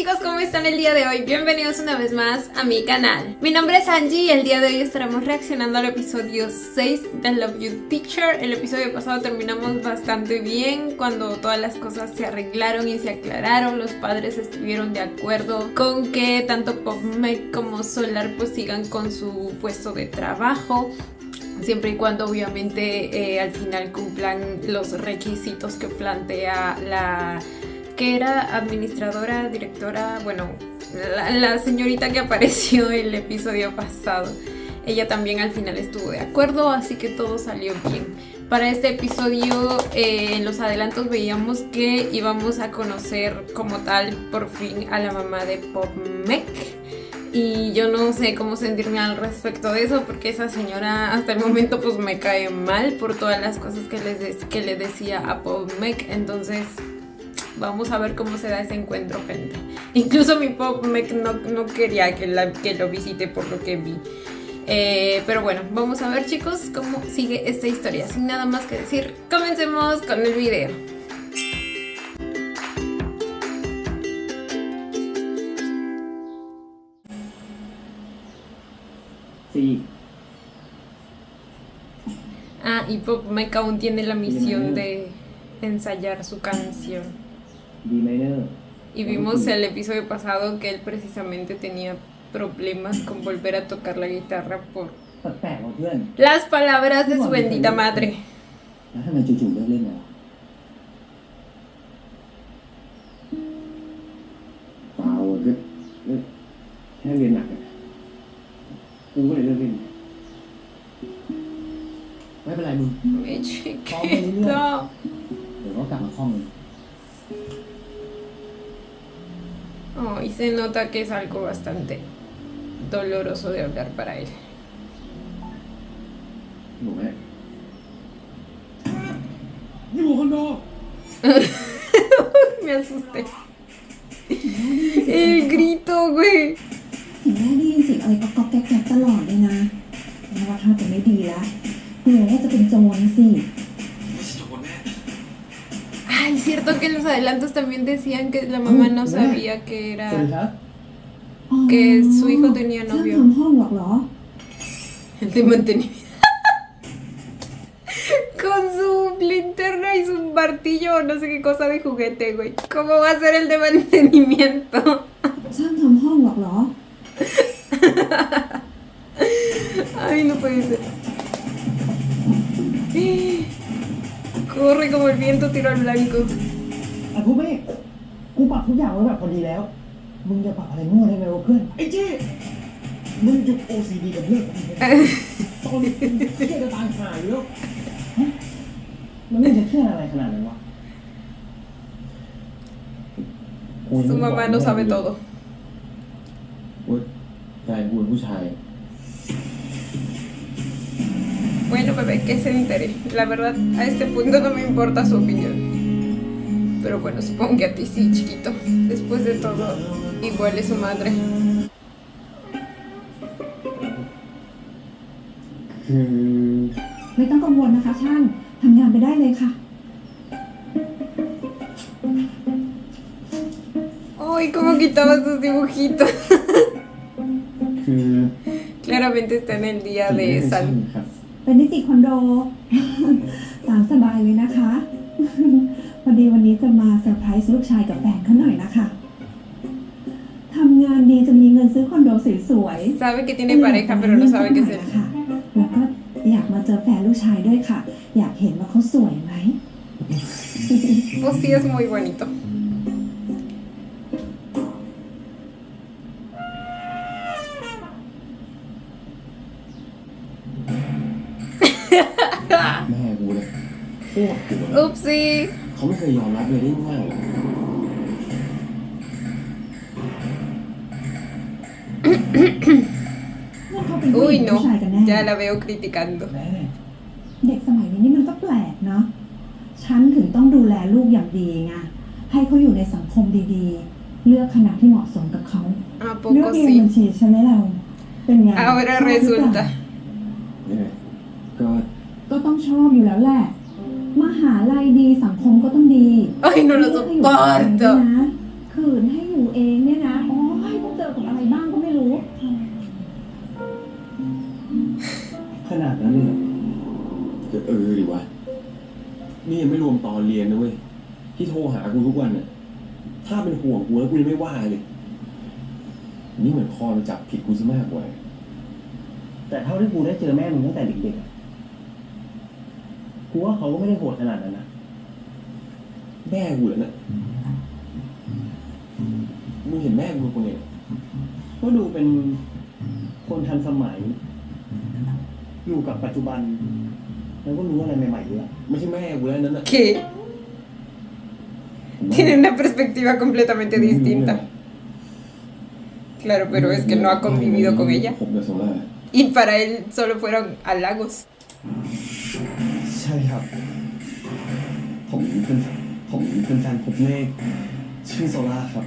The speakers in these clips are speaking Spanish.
chicos, ¿cómo están el día de hoy? Bienvenidos una vez más a mi canal. Mi nombre es Angie y el día de hoy estaremos reaccionando al episodio 6 de Love You Teacher. El episodio pasado terminamos bastante bien cuando todas las cosas se arreglaron y se aclararon. Los padres estuvieron de acuerdo con que tanto Pop-Meg como Solar pues sigan con su puesto de trabajo, siempre y cuando obviamente al final cumplan los requisitos que plantea la que era administradora, directora, bueno, la señorita que apareció el episodio pasado. Ella también al final estuvo de acuerdo, así que todo salió bien. Para este episodio, en los adelantos veíamos que íbamos a conocer como tal por fin a la mamá de Pop-Meg. Y yo no sé cómo sentirme al respecto de eso, porque esa señora hasta el momento pues me cae mal por todas las cosas que le decía a Pop-Meg. Entonces vamos a ver cómo se da ese encuentro, gente. Incluso mi Pop-Meg no quería que lo visite por lo que vi. Pero bueno, vamos a ver, chicos, cómo sigue esta historia. Sin nada más que decir, comencemos con el video. Sí. Ah, y Pop-Meg aún tiene la misión de ensayar su canción. Y vimos el episodio pasado que él precisamente tenía problemas con volver a tocar la guitarra por las palabras de su bendita madre. Mi chiquito. Oh, y se nota que es algo bastante doloroso de hablar para él. Me asusté. El grito, güey. แม่ได้ยินเสียงอะไรก๊อกๆแก๊กๆตลอดเลยนะแม่ว่าท่าจะไม่ดีแล้วกลัวว่าจะเป็นโจรสิ Ay, cierto que en los adelantos también decían que la mamá no sabía que era que su hijo tenía novio. ช่างทำห้องหรอกเหรอ El de mantenimiento. Con su linterna y su martillo o no sé qué cosa de juguete, güey. ¿Cómo va a ser el de mantenimiento? ช่างทำห้องหรอกเหรอ Ay, no puede ser. Corre como el viento, tiro al blanco. กูไม่กูปรับทุกอย่างไว้แบบพอดีแล้วมึงจะปรับอะไรมั่วได้ไหมวะเพื่อนไอ้เจ้มึงหยุด OCD กับเรื่องของมึงตอนนี้เครียดจะตายหายแล้วมันไม่จะเครียดอะไรขนาดนั้นวะ Su mamá no sabe todo. แฟนกูเป็นผู้ชาย Bueno, bebé, que se entere. La verdad, a este punto no me importa su opinión. Pero bueno, supongo que a ti sí, chiquito. Después de todo, igual es su madre. ไม่ต้องกังวลนะคะช่างทำงานไปได้เลยค่ะ Ay, cómo quitaba sus dibujitos. Claramente está en el día de San. เป็นนิติคอนโด ตามสบายเลยนะคะ พอดีวันนี้จะมาเซอร์ไพรส์ลูกชายกับแฟนเขาหน่อยนะคะทำงานดีจะมีเงินซื้อคอนโดสวยๆ Sabe que tiene pareja, pero no sabe que es él. ค่ะแล้วก็อยากมาเจอแฟนลูกชายด้วยค่ะ อยากเห็นว่าเขาสวยไหม Pues sí, es muy bonito. Upsi. เขาไม่เคยยอมรับเลยได้ง่าย Uy, no. Ya la veo criticando. เด็กสมัยนี้นี่มันก็แปลกเนาะฉันถึงต้องดูแลลูกอย่างดีไงให้เขาอยู่ในสังคมดีๆเลือกคณะที่เหมาะสมกับเขา ¿A เลือก poco เรียน sí? บัญชีใช่ไหมเราเป็นไง Ahora ชอบหรือเปล่า resulta. ก็ต้องชอบอยู่แล้วแหละมหาลัยดีสังคมก็ต้องดี Ay, no lo ให้อยู่กับใครด้วย soporto. นะ ขืนให้อยู่เองเนี่ยนะโอ้ยต้องเจอกับอะไรบ้างก็ไม่รู้ ขนาดนั้นเลยเหรอ ดิวะนี่ยังไม่รวมตอนเรียนนะเว้ยที่โทรหากูทุกวันน่ะถ้าเป็นห่วงกูแล้วกูยังไม่ว่าเลยนี่เหมือนคอมันจับผิดกูซะมากกว่า แต่เท่าที่กูได้เจอแม่มึงตั้งแต่เด็กๆอะกูว่าเขาก็ไม่ได้โหดขนาดนั้นนะ แม่กูเหรอเนี่ยมึงเห็นแม่กูคนเดียว ก็ดูเป็นคนทันสมัย อยู่กับปัจจุบัน แล้วก็รู้อะไรใหม่ๆเยอะ ไม่ใช่แม่กูแล้วนั่นน่ะ Que tiene una perspectiva completamente distinta. Claro, pero es que no ha convivido con ella. ผมกับโซล่า Y para él solo fueron halagos. ใช่ครับ ผมเป็นแฟนพบเมฆชื่อโซล่าครับ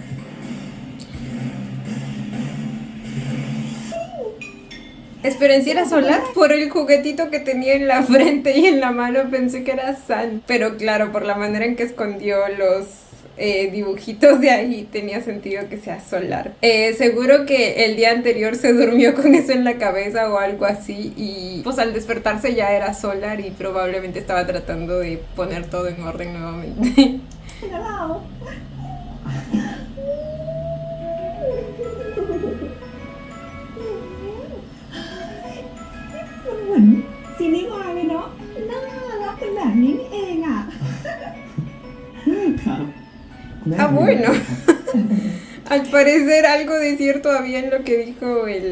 Esperen, si era sola, por el juguetito que tenía en la frente y en la mano pensé que era San. Pero claro, por la manera en que escondió los dibujitos de ahí tenía sentido que sea solar. Seguro que el día anterior se durmió con eso en la cabeza o algo así y pues al despertarse ya era solar y probablemente estaba tratando de poner todo en orden nuevamente. แล้วเรามันเหมือนซีรีส์วายเลยเนาะน่ารักเป็นแบบนี้นี่เองอ่ะ ครับ Ah, bueno. Al parecer algo de cierto había en lo que dijo el...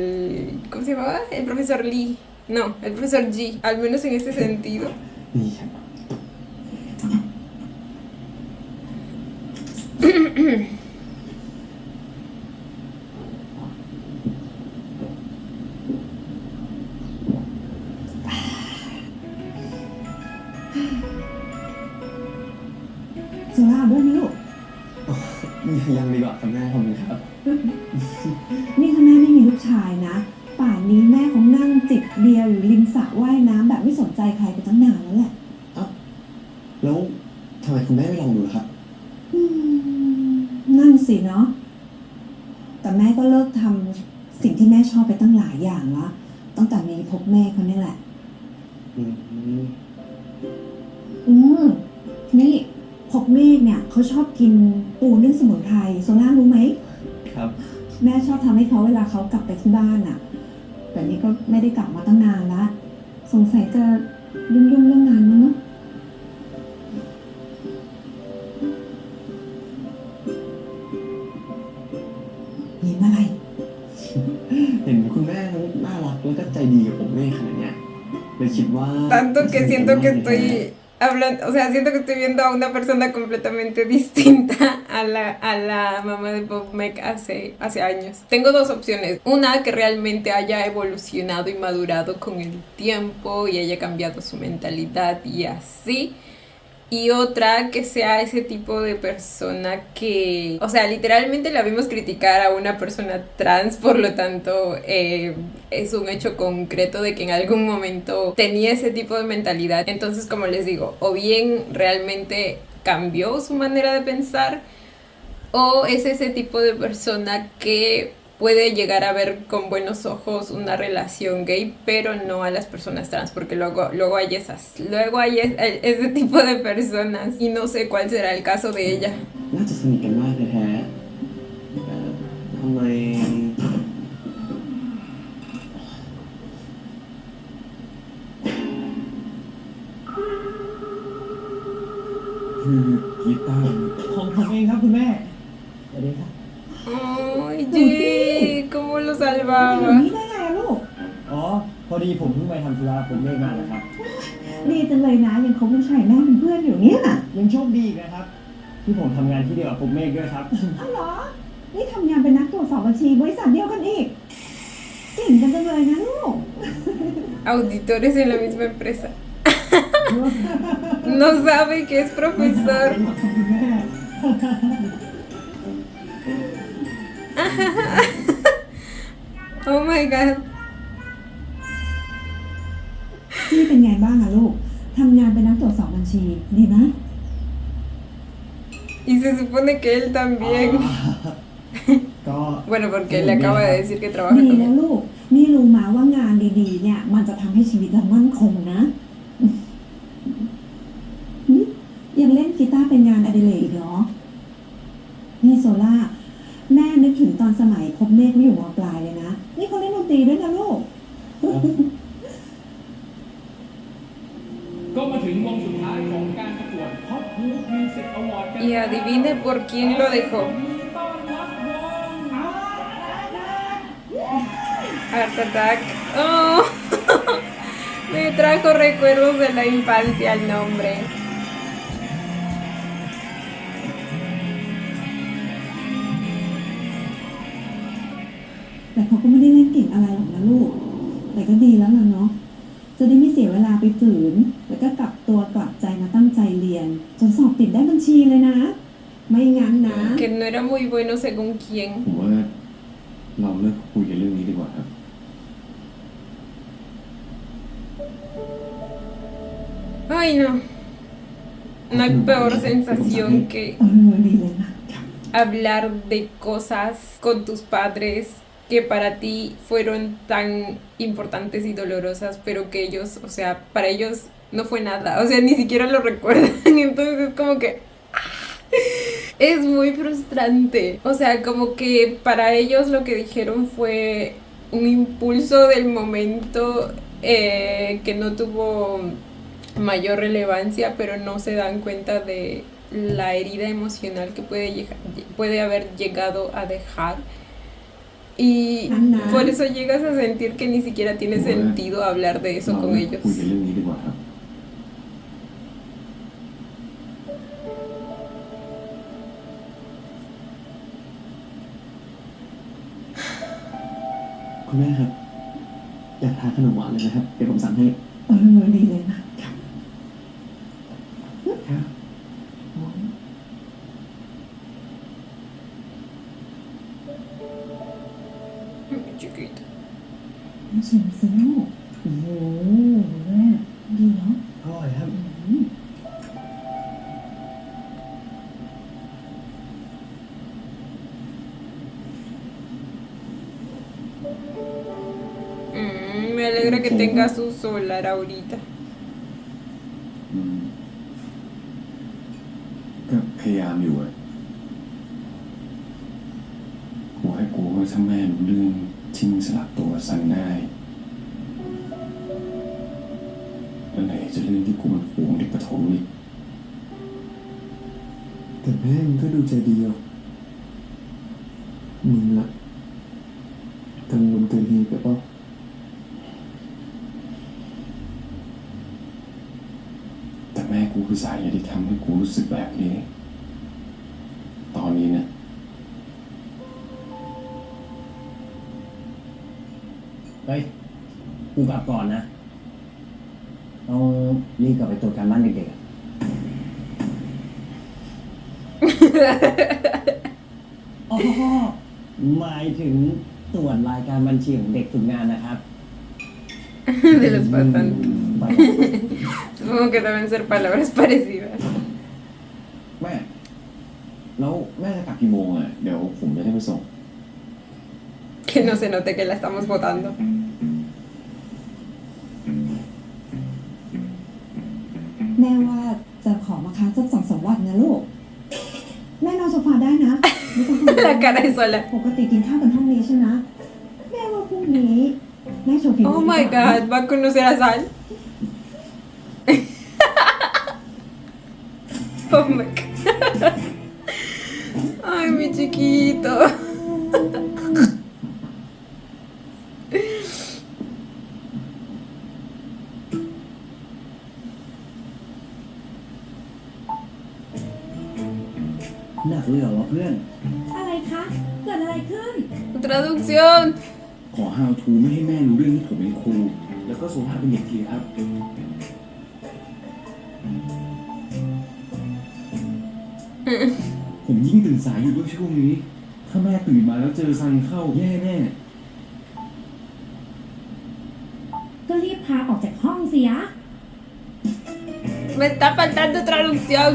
¿Cómo se llamaba? El profesor Lee. No, el profesor G. Al menos en ese sentido. นี่ครับ โซล่าด้วยนะลูก ยังดีกว่าครับแม่ขอบคุณครับ นี่ถ้าแม่ไม่มีลูกชายนะ ป่านนี้แม่คงนั่งจิบเบียร์อยู่ริมสระว่ายน้ำแบบไม่สนใจใครไปตั้งนานแล้วแหละ แล้วทำไมคุณแม่ไม่ลองดูล่ะครับ นั่นสิเนาะ แต่แม่ก็เลิกทำสิ่งที่แม่ชอบไปตั้งหลายอย่างละตั้งแต่มีพบแม่คนนี้แหละ อืม นี่พบเมฆเนี่ยเขาชอบกินปูนึ่งสมุนไพรโซล่ารู้ไหม ครับ แม่ชอบทำให้เขาเวลาเขากลับไปที่บ้านอ่ะ แต่นี่ก็ไม่ได้กลับมาตั้งนานละสงสัยจะยุ่งเรื่องงานมั้งเนาะ ยิ้มอะไร เห็นคุณแม่น่ารักแล้วก็ใจดีกับผมแม่ขนาดเนี้ยเลยคิดว่า Tanto que siento que estoy hablando, o sea, siento que estoy viendo a una persona completamente distinta a la mamá de Bob Meg hace años. Tengo dos opciones. Una, que realmente haya evolucionado y madurado con el tiempo y haya cambiado su mentalidad y así. Y otra, que sea ese tipo de persona que, o sea, literalmente la vimos criticar a una persona trans, por lo tanto es un hecho concreto de que en algún momento tenía ese tipo de mentalidad. Entonces, como les digo, o bien realmente cambió su manera de pensar, o es ese tipo de persona que puede llegar a ver con buenos ojos una relación gay, pero no a las personas trans, porque luego hay ese tipo de personas y no sé cuál será el caso de ella. น่าจะสนิทกันมากแท้ๆทำไมคือกีตาร์ของผมเองครับคุณแม่สวัสดีครับ Ay, Jay, ¿cómo lo อย่าง salvaba? นี้ได้ไงอะลูก อ๋อ พอดีผมเพิ่งไปทำธุระผมเลิกงานแล้วครับ ดีจังเลยนะยังคบลูกชายแม่เป็นเพื่อนอยู่เนี่ย ยังโชคดีอีกนะครับ ที่ผมทำงานที่เดียวกับผมเมฆด้วยครับ อ้าวเหรอ นี่ทำงานเป็นนักตรวจสอบบัญชีบริษัทเดียวกันอีก เก่งกันจังเลยนะลูก Auditores en la misma empresa. No sabe que es profesor. Oh my god. พี่เป็นไงบ้างอะลูก ทำงานเป็นนักตรวจสอบบัญชี ดีนะ Y se supone que él también. ก็ Bueno, porque él le acaba de decir que trabaja ดี con นะ él. ลูก นี่รู้มาว่างานดีๆ เนี่ย มันจะทำให้ชีวิตเรามั่นคงนะยังเล่นกีตาร์เป็นงานอดิเรกอีกเหรอ นี่โซล่า แม่นึกถึงตอนสมัยพบเมฆเขาอยู่ม.ปลายเลยนะ นี่เขาเล่นดนตรีด้วยนะลูก ก็มาถึงวงสุดท้ายของการประกวด Hot Youth Music Award กัน Y adivine por quién lo dejó. ต้อนรับวง Art Attack. Oh, me trajo recuerdos de la infancia el nombre. แต่เขาก็ไม่ได้เล่นเก่งอะไรหรอกนะลูก แต่ก็ดีแล้วล่ะเนาะ จะได้ไม่เสียเวลาไปฝืน แล้วก็กลับตัวกลับใจมาตั้งใจเรียน จนสอบติดได้บัญชีเลยนะ ไม่งั้นนะ Que no era muy bueno según quién. ผมว่าเราเลิกคุยกันเรื่องนี้ดีกว่าครับ Ay, no. No hay peor sensación que ดีเลยนะ hablar de cosas con tus padres que para ti fueron tan importantes y dolorosas, pero que ellos, o sea, para ellos no fue nada, o sea, ni siquiera lo recuerdan. Entonces es como que es muy frustrante. O sea, como que para ellos lo que dijeron fue un impulso del momento que no tuvo mayor relevancia, pero no se dan cuenta de la herida emocional que puede haber llegado a dejar. Y Ana. por eso llegas a sentir que ni siquiera tiene Bueno. sentido hablar de eso เรา con เลิก ellos. คุยกันเรื่องนี้ดีกว่าครับ คุณแม่ครับ อยากทานขนมหวานเลยนะครับ เดี๋ยวผมสั่งให้ ดีเลยนะ ครับ Chiquito. ไม่ชิมซิลูกโอ้โหแม่ดีเนาะ อร่อยครับ Me alegra que tenga su solar ahorita. อืมก็พยายามอยู่อะกูให้กูว่าถ้าแม่รู้เรื่องที่มึงสลับตัวซันได้แล้วไหนจะเรื่องที่กูมันห่วงเด็กประถมอีก แต่แม่มึงก็ดูใจดีอ่ะมึงละกังวลเกินเหตุไปเปล่า แต่แม่กูคือสาเหตุที่ทำให้กูรู้สึกแบบนี้ ตอนนี้นะ เฮ้ย กูกลับก่อนนะ ต้องรีบกลับไปตรวจการบ้านเด็กๆอะ อ๋อหมายถึงตรวจรายการบัญชีของเด็กฝึกงานนะครับ De los pasantes. ไป Supongo que deben ser palabras parecidas. แม่ แล้วแม่จะกลับกี่โมงอ่ะ เดี๋ยวผมจะได้ไปส่ง Que no se note que la estamos votando. แม่ว่าจะขอมาค้างสัก2-3 วันนะลูก แม่นอนโซฟาได้นะไม่ต้องกังวล La cara de Sola. ปกติกินข้าวกันห้องนี้ใช่ไหมแม่ว่าพรุ่งนี้แม่โชว์ฝีมื Oh ดี my กว่า god, va a conocer a Sal. Oh my god. Ay, mi chiquito. หนักเลยเหรอวะเพื่อน อะไรคะ เกิดอะไรขึ้น Traducción. ขอ how to ไม่ให้แม่รู้เรื่องที่ผมเป็นครู แล้วก็โซฟาเป็นเด็กทีครับ ผมยิ่งตื่นสายอยู่ด้วยช่วงนี้ ถ้าแม่ตื่นมาแล้วเจอซันเข้าแย่แน่ ก็รีบพาออกจากห้องเสีย Me está faltando traducción.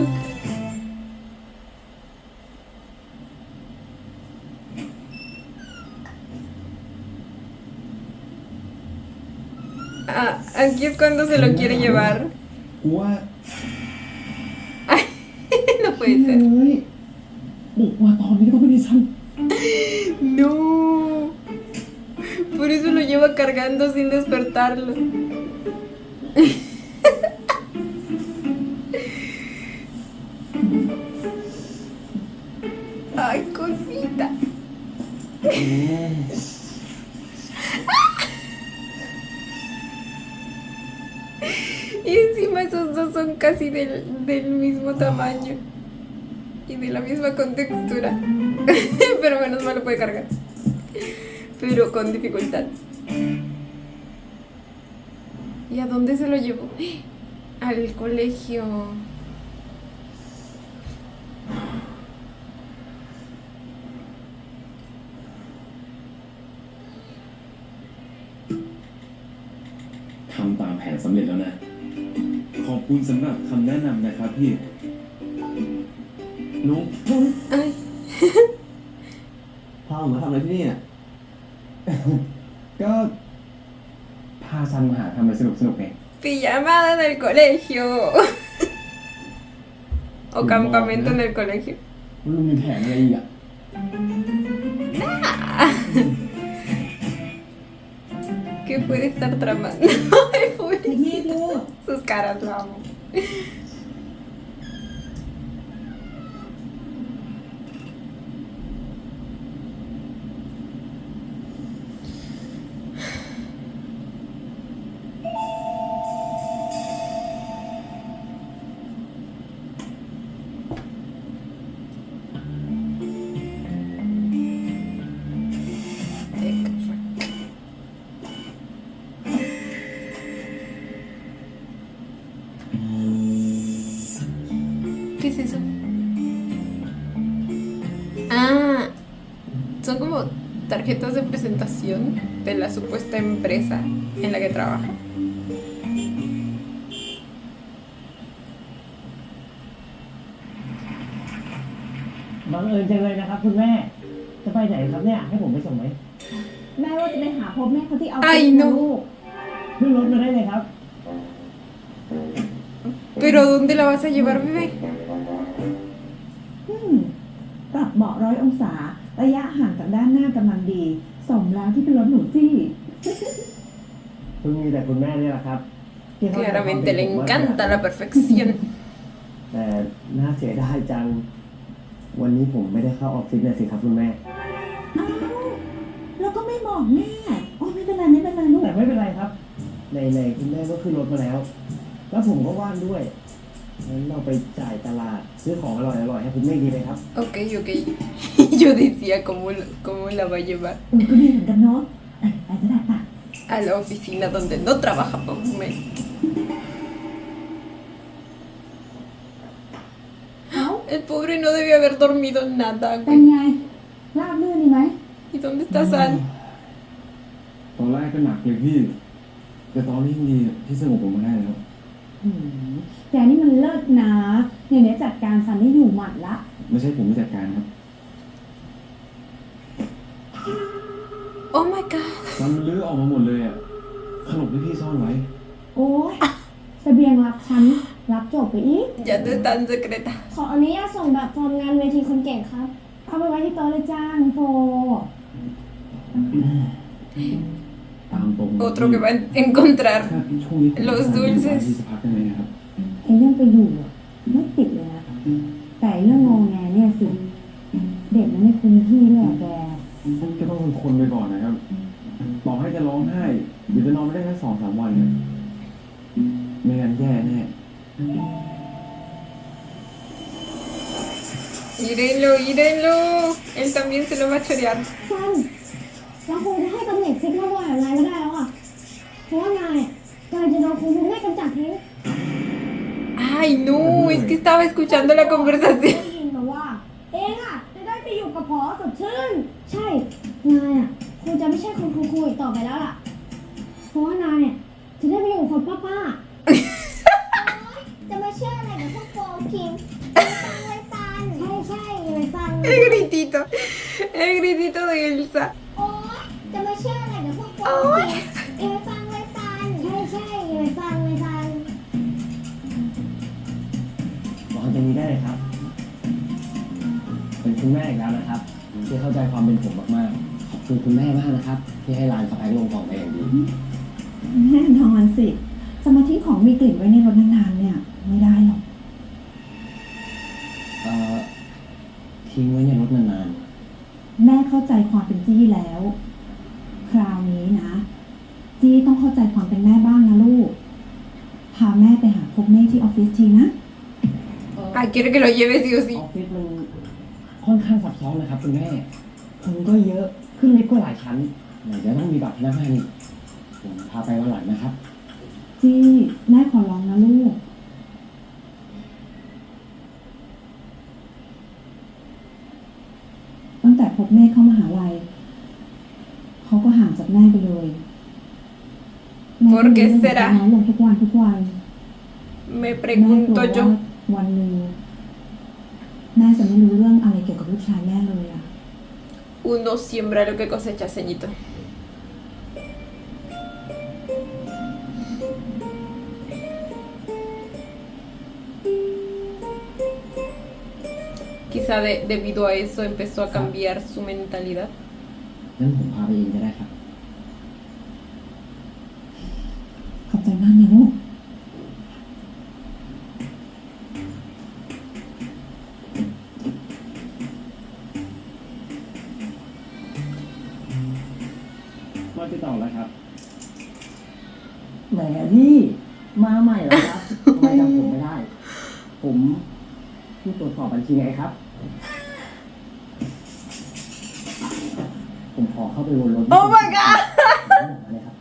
Ah, aquí es cuando se lo quiere llevar. กูว่า No puede ser. เลยบอกว่าตอนนี้ก็ไม่ได้สั้น No. Por eso lo lleva cargando sin despertarlo. Ay, cosita. Y encima esos dos son casi del mismo tamaño. Y de la misma contextura. Pero menos mal lo puede cargar. Pero con dificultad. ¿Y a dónde se lo llevó? Al colegio.ทำตามแผนสำเร็จแล้วนะ ขอบคุณสำหรับคำแนะนำนะครับพี่นุ๊ก Ay, พาผมมาทำอะไรที่นี่อ่ะ ก็พาซันมาหาทำอะไรสนุกๆไง pijamada en el colegio. O campamento en el colegio. ลุงมีแผนอะไรอีกอ่ะ ¿Qué puede estar tramando? Ay, เมฆ pobrecito. ลูก Sus caras, lo amo. ¿Qué es eso? Ah, son como tarjetas de presentación de la supuesta empresa en la que trabaja. บังเอิญจังเลยนะครับคุณแม่ จะไปไหนครับเนี่ย ให้ผมไปส่งไหม แม่ว่าจะไปหาพบแม่เขาที่เอา Ay, นะ no. ลูก ขึ้นรถมาได้เลยครับ ¿Pero dónde la vas a llevar, bebé? ปรับเบาะ100 องศา ระยะห่างจากด้านหน้ากำลังดี สมแล้วที่เป็นรถหนูจี้ เพิ่งมีแต่คุณแม่นี่แหละครับที่เข้าใจความ Claramente เป็น le ผมมาก encanta la perfección. แต่น่าเสียดายจัง วันนี้ผมไม่ได้เข้าออฟฟิศนะสิครับคุณแม่ อ้าวแล้วก็ไม่บอกแม่อ๋อไม่เป็นไรไม่เป็นไรลูก แต่ไม่เป็นไรครับในคุณแม่ก็ขึ้นรถมาแล้ว แล้วผมก็ว่างด้วยงั้นเราไปจ่ายตลาดซื้อของอร่อยๆให้คุณแม่กินเลยครับ Ok, ok. Yo decía, ¿cómo la va a llevar? ก็ดีเหมือนกันเนาะไปจะได้ปะ A la oficina donde no trabaja Pamela. เอ้า El pobre no debió haber dormido nada, เป็น güey. ไงราบรื่นดีไหม ¿Y dónde está San? ตอนแรกก็หนักเลยพี่ แต่ตอนนี้ดีพี่สงบผมมาได้แล้ว หืมแกนี่มันเลิศนะเนี่ยจัดการซันได้อยู่หมัดละ ไม่ใช่ผมไม่จัดการครับ Oh my god. มันลื้อออกมาหมดเลยอ่ะ ขนมที่พี่ซ่อนไว้ โอ้ยเสบียงรับฉันรับจบไปอีก Ya no es tan secreta. ขออนุญาตส่งแบบฟอร์มงานเวทีคนเก่งครับ เอาไปไว้ที่โต๊ะเลยจ้าน้องโฟ ตามตรง Otro que va a encontrar แค่ช่วงนี้ผม los dulces ที่จะพักได้ไหมครับ ไอ้เรื่องไปอยู่อะไม่ติดเลยนะ แต่เรื่องงงแงเนี่ยสิ เด็กมันไม่คุ้นที่ด้วยอะแก ก็ต้องทนไปก่อนนะครับ ต่อให้จะร้องไห้หรือจะนอนไม่ได้แค่2-3 วันเนี่ยไม่งั้นแย่แน่ Írenlo, írenlo. Él también se lo va a chorear. ซันเราคงจะให้ตำแหน่งซิกมาบ่อยแบบนายไม่ได้แล้วอ่ะ เพราะว่านายกำลังจะโดนครูแม่กำจัดทิ้ง Ay, no, es que estaba escuchando la ได้ conversación. ยินมาว่า เองอ่ะจะได้ไปอยู่กับผอสดชื่น ใช่ นายอ่ะคงจะไม่ใช่คุณครูอีกต่อไปแล้วล่ะ เพราะว่านายอ่ะจะได้ไปอยู่กับคนป้าจะมาเชื่ออะไรกับพวกโฟคิมฟังเลยซันใช่เลยซัน El gritito de Elsa. โอ๊ยจะมาเชื่ออะไรกับพวกโฟกินเอฟังเลยซันใช่ ได้เลยครับ เป็นคุณแม่อีกแล้วนะครับ ที่เข้าใจความเป็นผมมากๆ ขอบคุณคุณแม่มากนะครับ ที่ให้ร้านสะพายลงกล่องมาอย่างดี แน่นอนสิสมาธิของมีกลิ่นไว้ในรถนานๆเนี่ย ไม่ได้หรอก ทิ้งไว้ในรถนาน แม่เข้าใจความเป็นจี้แล้ว คราวนี้นะ จี้ต้องเข้าใจความเป็นแม่บ้างนะลูก พาแม่ไปหาพบเมฆที่ออฟฟิศทีนะ Ah, quiero que lo lleves sí o ๆ sí. ออฟฟิศมันค่อนข้างซับซ้อนนะครับคุณแม่ คนก็เยอะ ขึ้นลิฟต์ก็หลายชั้นไหนจะต้องมีบัตรพนักงานอีกผมพาไปวันหลังนะครับ จี้แม่ขอร้องนะลูก ตั้งแต่พบเมฆเข้ามหาลัยเขาก็ห่างจากแม่ไปเลยแม่ก็ ¿Por qué รู้เรื่อง será? น้อยลงทุกวันทุกวัน Me แม่กลัว pregunto ว่า yo. วันหนึ่งแม่จะไม่รู้เรื่องอะไรเกี่ยวกับลูกชายแม่เลยอะ Uno siembra lo que cosecha, ceñito. Quizá debido a eso empezó a cambiar su mentalidad. งั้นผมพาไปเองก็ได้ครับ ขอบใจมากนะลูก มาติดต่อแล้วครับ แหมพี่มาใหม่แล้วครับ ทำไมจำผมไม่ได้ ผมผู้ตรวจสอบบัญชีไงครับ ผมขอเข้าไปวนรถ Oh my god! เลยครับ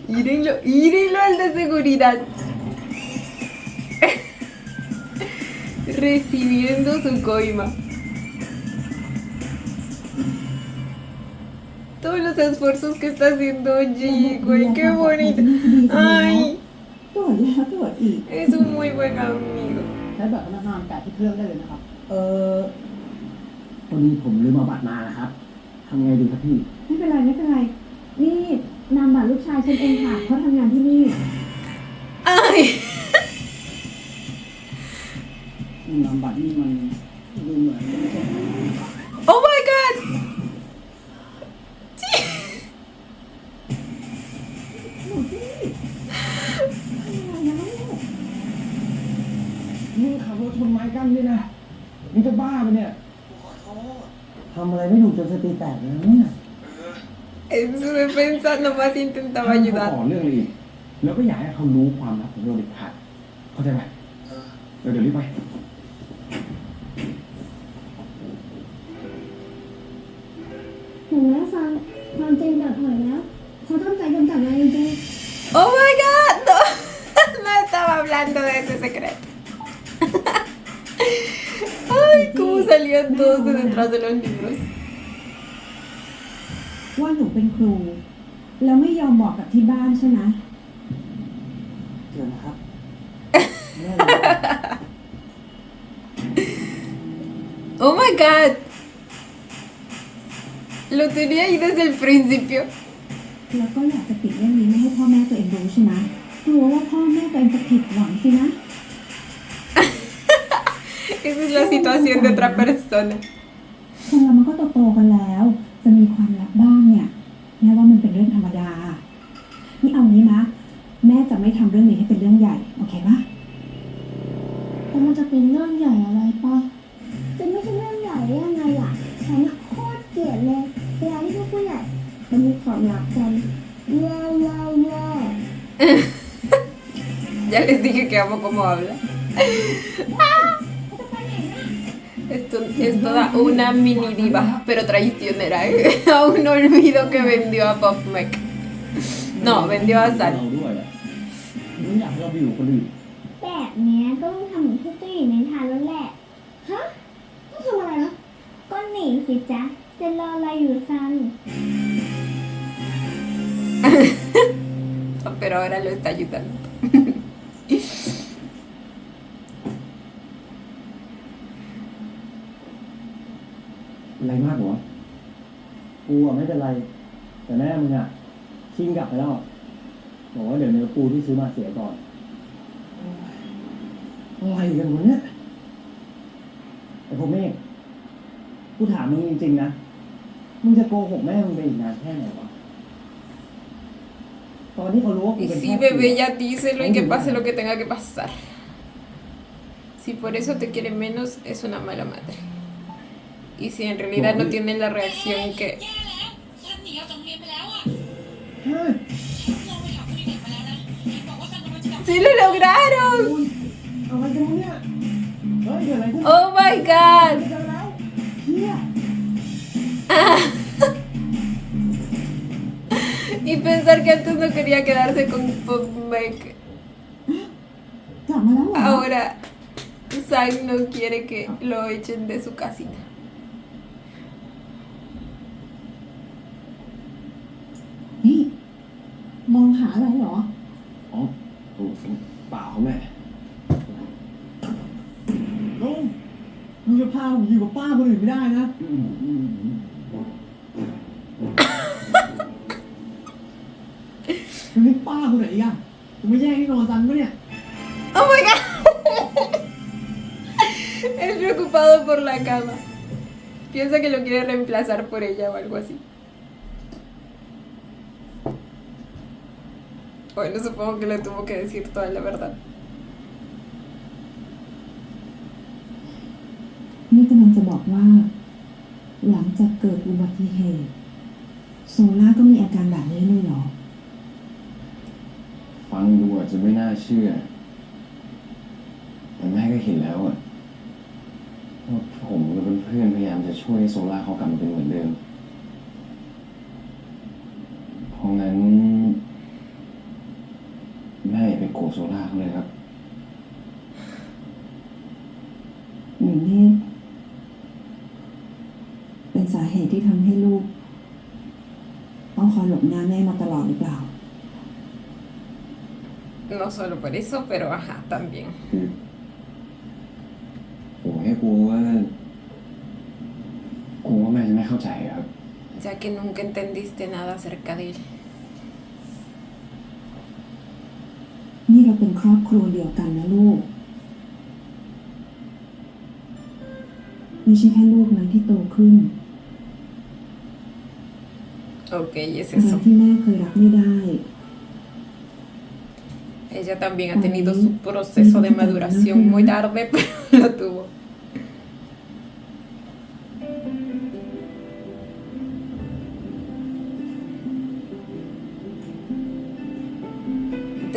Írenlo al de seguridad. Recibiendo su coima. Todos los esfuerzos que está haciendo G, güey, qué bonito. Ay, ตรวจแล้วตรวจอีก es un muy buen amigo. ใช้บัตรพนักงานแตะที่เครื่องได้เลยนะครับ พอดีผมลืมเอาบัตรมานะครับ ทำไงดีครับพี่ ไม่เป็นไรไม่เป็นไร นี่นามบัตรลูกชายฉันเองค่ะเขาทำงานที่นี่ Ay, นามบัตรนี่มันดูเหมือนจะไม่ใช่ oh my god. มึงขับรถชนไม้กั้นด้วยนะมึงจะบ้าปะเนี่ย ทำอะไรไม่ถูกจนสติแตกแล้วเนี่ย En su defensa nomás intentaba ข ayudar. อเรื่องอะไรอีก แล้วก็อยากให้เขารู้ความลับของเราเด็ดขาดเข้าใจไหมเดี๋ยวรีบไป เห็นแล้วฟังความจริงเปิดเผยแล้วเขาตั้งใจกำจัดนายจริง Oh my god, no, no estaba hablando de ese secreto. Ay, cómo salían todos de detrás de los libros. ว่าหนูเป็นครู แล้วไม่ยอมบอกกับที่บ้านใช่ไหม เดี๋ยวนะครับ Oh my god. Lo tenía ahí desde el principio. แล้วก็อยากจะปิดเรื่องนี้ไม่ให้พ่อแม่ตัวเองรู้ใช่ไหมกลัวว่าพ่อแม่ตัวเองจะผิดหวังสินะ Esa es la situación de otra persona. คนเรามันก็โตๆกันแล้ว จะมีความลับบ้างเนี่ยแม่ว่ามันเป็นเรื่องธรรมดา นี่เอางี้นะแม่จะไม่ทำเรื่องนี้ให้เป็นเรื่องใหญ่ โอเคปะ ๆแต่มันจะเป็นเรื่องใหญ่อะไรปะจะไม่ใช่เรื่องใหญ่ได้ยังไงล่ะฉันน่ะโคตรเกลียดเลยเวลาที่พวกผู้ใหญ่มันมีความลับกันว้าวว้าวว้าว Ya les dije que amo cómo habla. Esto es toda una mini diva, pero traicionera. Aún no olvido que vendió a Pop Mech. No, vendió a เรา Sal. ด้วยอ่ะมึงอยากให้เราไปอยู่กับคนอื่น แบบเนี้ยก็ต้องทำเหมือนพวกเจ้าหญิงในนิทานแล้วแหละฮะต้องทำอะไรนะก็หนีสิจ๊ะจะรออะไรอยู่ซัน Pero ahora lo está ayudando. อะไรมากหัวะกูอ่ะไม่เป็นไร แต่แม่มึงอ่ะชิงกลับไปแล้วบอกว่าเดี๋ยวเนื้อปูที่ซื้อมาเสียก่อน อะไรกันวะเนี่ย แต่ผมเองกูถามมึงจริงๆนะ มึงจะโกหกแม่มึงไปอีกนานแค่ไหนวะ ตอนที่เขารู้ว่ากู Y เป็น sí, พ่อ bebé, ya díselo y que pase lo que tenga que pasar. Si por eso te quiere menos, es una mala madre. Y si en realidad no tiene la reacción que... ฉันหนีออกจากโรงเรียนไปแล้วอ่ะ เฮ้ย ลองไปถามคนอื่นมาแล้วนะเห็นบอกว่าฉันกำลังจะกลับ ¡Sí lo lograron! อะไรกันวะเนี่ย เฮ้ยเกิดอะไรขึ้น ¡Oh my god! เจอแล้วเฮีย Y pensar que antes no quería quedarse con Pop Meg. กลับมาแล้วเหรอ Ahora Sang no quiere que lo echen de su casita. นี่มองหาอะไรเหรอ อ๋อเปล่าแม่ ลุงมึงจะพาผมอยู่กับป้าคนอื่นไม่ได้นะมึงนี่ป้าคนไหนอีกอ่ะมึงไม่แย่งที่นอนซันปะเนี่ย ¡Oh my god! Es preocupado por la cama. Piensa que lo quiere reemplazar por ella o algo así. Bueno, supongo que le tuvo que decir toda la verdad. นี่กำลังจะบอกว่า หลังจากเกิดอุบัติเหตุโซล่าก็มีอาการแบบนี้เลยเหรอ ฟังดูอาจจะไม่น่าเชื่อ แต่แม่ก็เห็นแล้วอะว่าผมกับเพื่อนๆพยายามจะช่วยให้โซล่าเขากลับมาเป็นเหมือนเดิม เพราะงั้น แม่อย่าไปโกรธโซล่าเขาเลยครับ หรือนี่เป็นสาเหตุที่ทำให้ลูก ต้องคอยหลบหน้าแม่มาตลอดหรือเปล่า No solo por eso, pero ajá, también. คือผมแค่กลัวว่าแม่จะไม่เข้าใจครับ Ya que nunca entendiste nada acerca de él. นี่เราเป็นครอบครัวเดียวกันนะลูก ไม่ใช่แค่ลูกนะที่โตขึ้น Ok, es อะไร eso. ที่แม่เคยรับไม่ได้ Ella también ha tenido su proceso de maduración muy tarde, pero lo tuvo.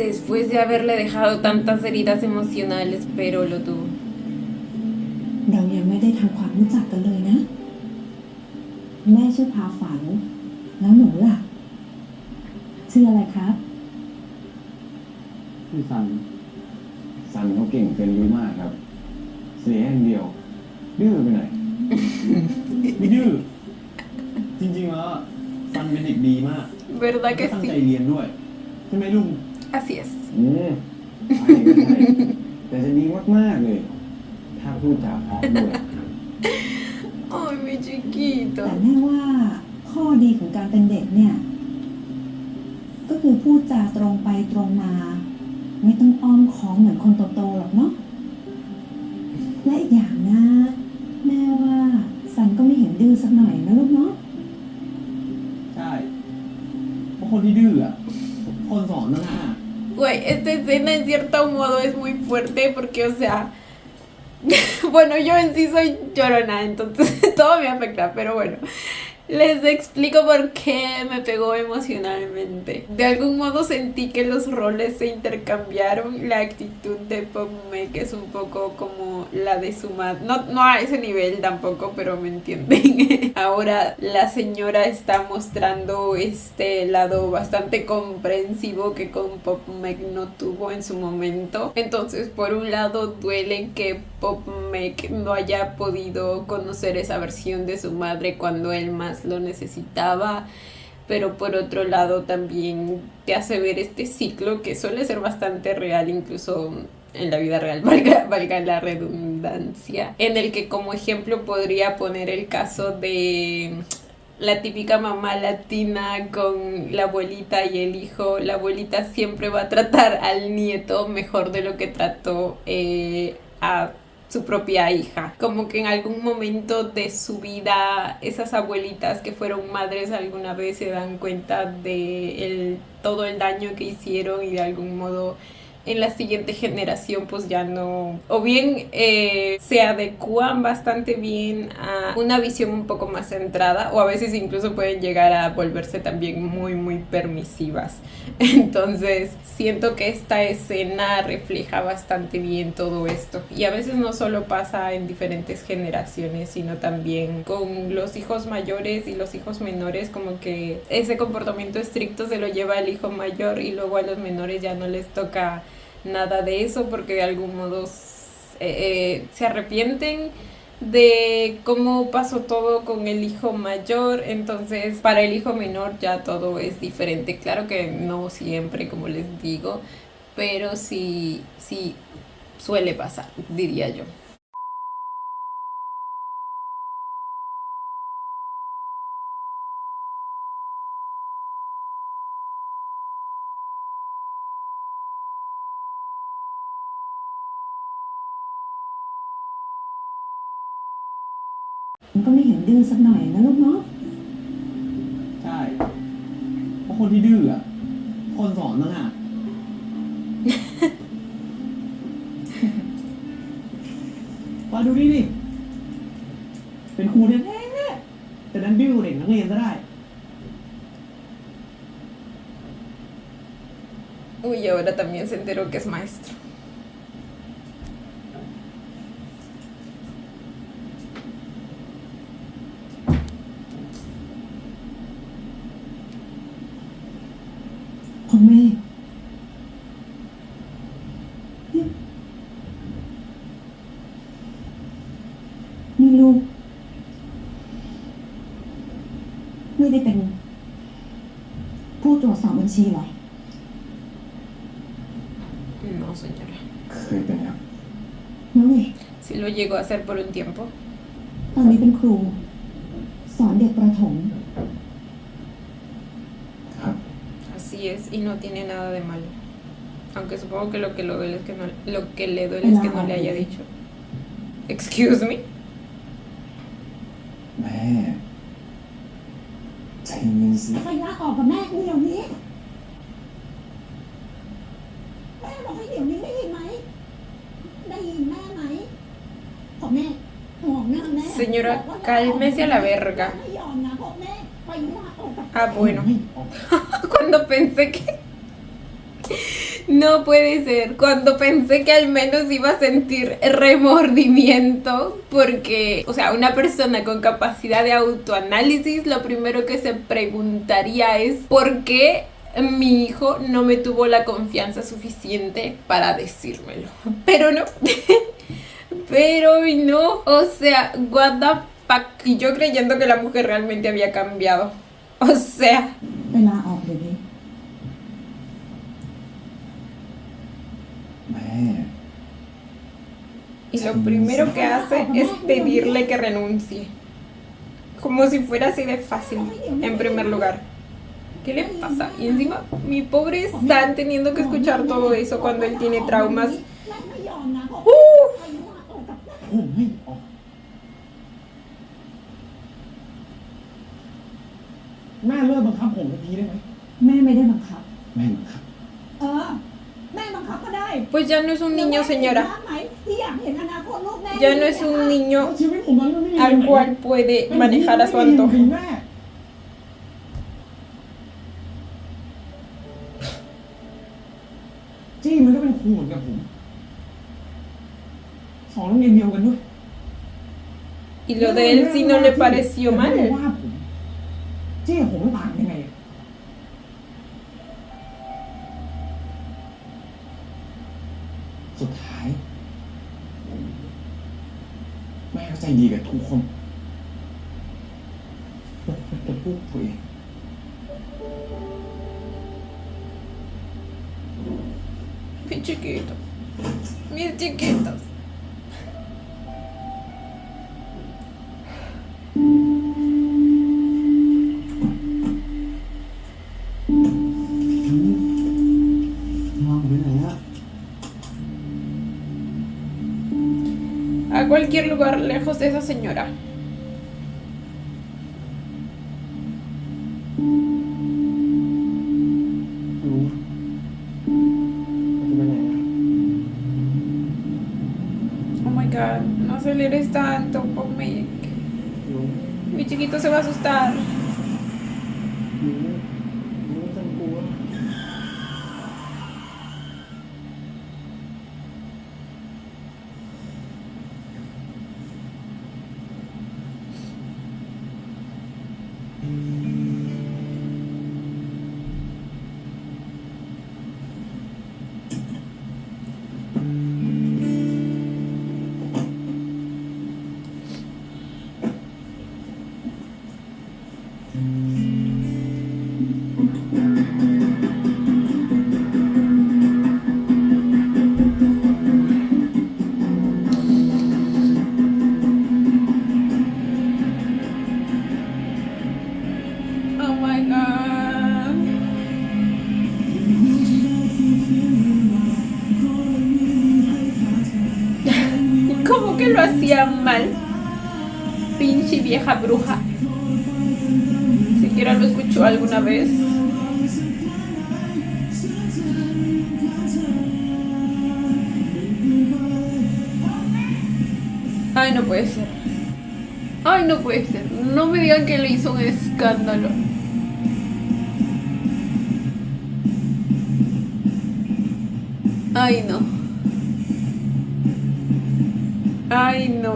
Después de haberle dejado tantas heridas emocionales, pero lo tuvo. เรายังไม่ได้ทำความรู้จักกันเลยนะ แม่ชื่อพาฝัน แล้วหนูล่ะ ชื่ออะไรครับ คือซัน ซันเขาเก่งเกินรู้มากครับ เสียอย่างเดียว ดื้อไปหน่อย ไม่ดื้อ จริงๆแล้วซันเป็นเด็กดีมาก ¿Verdad ก็ que ตั้งใจ sí? เรียนด้วย ใช่ไหมลุง Así es. ใช่ก็ใช่แต่จะดีมากๆเลย ถ้าพูดจาเพราะด้วย Ay, mi chiquito. แต่แม่ว่าข้อดีของการเป็นเด็กเนี่ย ก็คือพูดจาตรงไปตรงมา ไม่ต้องอ้อมค้อมเหมือนคนโตๆหรอกเนาะและอีกอย่างนะ แม่ว่าสันก็ไม่เห็นดื้อสักหน่อยนะลูกเนาะ ใช่ เพราะคนที่ดื้ออ่ะ คนสอนนั่นแหละ Güey, esta escena en cierto modo es muy fuerte porque, o sea, bueno, yo en sí soy llorona, entonces todo me afecta, pero bueno, les explico por qué me pegó emocionalmente. De algún modo sentí que los roles se intercambiaron, la actitud de Pop Meg es un poco como la de su madre, no a ese nivel tampoco, pero me entienden. Ahora la señora está mostrando este lado bastante comprensivo que con Pop Meg no tuvo en su momento. Entonces, por un lado duele que Pop Meg no haya podido conocer esa versión de su madre cuando él más lo necesitaba, pero por otro lado también te hace ver este ciclo que suele ser bastante real, incluso en la vida real, valga la redundancia, en el que como ejemplo podría poner el caso de la típica mamá latina con la abuelita y el hijo. La abuelita siempre va a tratar al nieto mejor de lo que trató a su propia hija. Como que en algún momento de su vida esas abuelitas que fueron madres alguna vez se dan cuenta de todo el daño que hicieron y de algún modo en la siguiente generación pues ya no, o bien se adecúan bastante bien a una visión un poco más centrada, o a veces incluso pueden llegar a volverse también muy muy permisivas. Entonces siento que esta escena refleja bastante bien todo esto, y a veces no solo pasa en diferentes generaciones, sino también con los hijos mayores y los hijos menores, como que ese comportamiento estricto se lo lleva al hijo mayor y luego a los menores ya no les toca nada de eso porque de algún modo se arrepienten de cómo pasó todo con el hijo mayor. Entonces para el hijo menor ya todo es diferente. Claro que no siempre, como les digo, pero sí suele pasar, diría yo.ก็ไม่เห็นดื้อสักหน่อยนะลูกเนาะ ใช่ เพราะคนที่ดื้ออ่ะ คนสอนต่างหาก มาดูนี่ดิ เป็นครูแท้ๆแต่นั้นบิ้วเด็กนักเรียนซะได้ Uy, ahora también se enteró que es maestro. Con mẹ. Niลูกไม่ได้เป็นผู้ตรวจสอบบัญชีเหรอ No, señora. เคยเป็นครับ แล้วไง Sí lo llegó a hacer por un tiempo. ตอนนี้เป็นครู สอนเด็กประถม ครับ Así es, y no tiene nada de malo. Aunque supongo que lo que le duele es que no le haya dicho. Excuse me. แม่ใจเย็นสิ ใครลาออกกับแม่กูเดี๋ยวนี้ แม่บอกให้เดี๋ยวนี้ได้ยินไหม ได้ยินแม่ไหมขอแม่ห่วงหน้าแม่ Señora, cálmese a la verga. ไม่ยอมนะขอแม่ไปลาออกกับ Ah, bueno. Cuando pensé que... No puede ser. Cuando pensé que al menos iba a sentir remordimiento, porque, o sea, una persona con capacidad de autoanálisis, lo primero que se preguntaría es ¿por qué mi hijo no me tuvo la confianza suficiente para decírmelo? Pero no. Pero no. O sea, what the fuck. Y yo creyendo que la mujer realmente había cambiado. O sea... ไปลาออกเดี๋ยวนี้ แม่ Y lo primero que hace es pedirle que renuncie. Como si fuera así de fácil, en primer lugar. ¿Qué le pasa? Y encima, mi pobre San teniendo que escuchar todo eso cuando él tiene traumas. แม่ไม่ยอมนะขอ ¡Uh! ไปลาออกกับแม่ ผมไม่ออก แม่เลิกบังคับผมทันทีได้ไหม แม่ไม่ได้บังคับ แม่บังคับ เออ แม่บังคับก็ได้ Pues ya no es un niño, señora. ไหมที่อยากเห็นอนาคตลูกแม่ Ya no es un niño ชีวิตผมมันไม่มี al cual puede manejar a su antojo. แม่จี้มันก็เป็นครูเหมือนกับผมสอนโรงเรียนเดียวกันด้วย Y lo de él sí no le pareció แต่ไม่ได้ mal. ว่าผมจี้กับผมต่างยังไงอะสุดท้าย แม่ก็ใจดีกับทุกคนยกเว้นแต่พวกตัวเอง Mi chiquito. Mis chiquitos. cualquier lugar lejos de esa señora. Oh my god, no aceleres tanto, Pop-Make. Mi chiquito se va a asustar. Oh my god. ¿Cómo que lo hacía mal? Pinche vieja bruja. Siquiera lo escuchó alguna vez. Ay, no puede ser. Ay, no puede ser. No me digan que le hizo un escándalo. Ay, no. Ay, no.